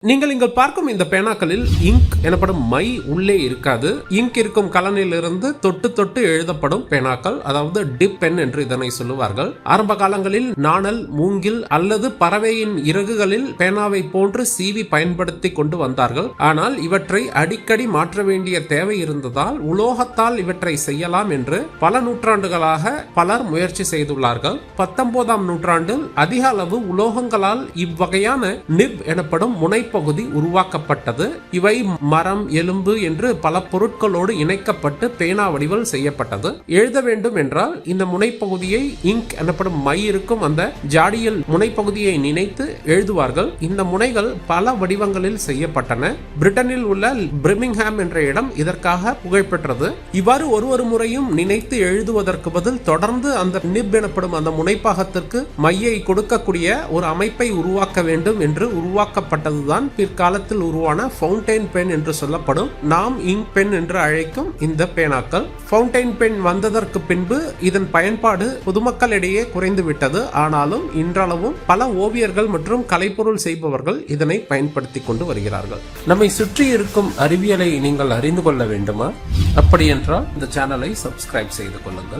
நீங்கள் இங்கு பார்க்கும் இந்த பேனாக்களில் இங்க் எனப்படும் மை உள்ளே இருக்காது. இங்க் இருக்கும் கலனில் இருந்து தொட்டு தொட்டு எழுதப்படும் பேனாக்கள், அதாவது டிப் பென் என்று இதனை சொல்லுவார்கள். ஆரம்ப காலங்களில் நாணல், மூங்கில் அல்லது பறவையின் இறகுகளில் பேனாவை போன்று சீவி பயன்படுத்தி கொண்டு வந்தார்கள். ஆனால் இவற்றை அடிக்கடி மாற்ற வேண்டிய தேவை இருந்ததால் உலோகத்தால் இவற்றை செய்யலாம் என்று பல நூற்றாண்டுகளாக பலர் முயற்சி செய்துள்ளார்கள். 19ஆம் நூற்றாண்டில் அதிக அளவு உலோகங்களால் இவ்வகையான நிப் எனப்படும் முனை பகுதி உருவாக்கப்பட்டது. இவை மரம், எலும்பு என்று பல பொருட்களோடு இணைக்கப்பட்டு பேனா வடிவில் செய்யப்பட்டது. எழுத வேண்டும் என்றால் இந்த முனைப்பகுதியை இங்க் எனப்படும் மை இருக்கும் அந்த ஜாடியில் முனைப்பகுதியை நினைத்து எழுதுவார்கள். இந்த முனைகள் பல வடிவங்களில் செய்யப்பட்டன. பிரிட்டனில் உள்ள பிரிமிங்ஹாம் என்ற இடம் இதற்காக புகழ்பெற்றது. இவ்வாறு ஒரு முறையும் நினைத்து எழுதுவதற்கு பதில் தொடர்ந்து அந்த நிப் எனப்படும் அந்த முனைப்பாகத்திற்கு மையை கொடுக்கக்கூடிய ஒரு அமைப்பை உருவாக்க வேண்டும் என்று உருவாக்கப்பட்டதுதான் பிற்காலத்தில் உருவான ஃபவுண்டைன் பென் என்று சொல்லப்படும் நாம் இங்க் பென் என்று அழைக்கும் இந்த பேனாக்கள். ஃபவுண்டைன் பென் வந்ததற்கு பின்பு இதன் பயன்பாடு பொதுமக்களிடையே குறைந்து விட்டது. ஆனாலும் இன்றளவும் பல ஓவியர்கள் மற்றும் கலைப்பொருள் செய்பவர்கள் இதனை பயன்படுத்தி கொண்டு வருகிறார்கள். நம்மை சுற்றி இருக்கும் அறிவியலை நீங்கள் அறிந்து கொள்ள வேண்டுமா? அப்படி என்றால் இந்த சேனலை சப்ஸ்கிரைப் செய்து கொள்ளுங்கள்.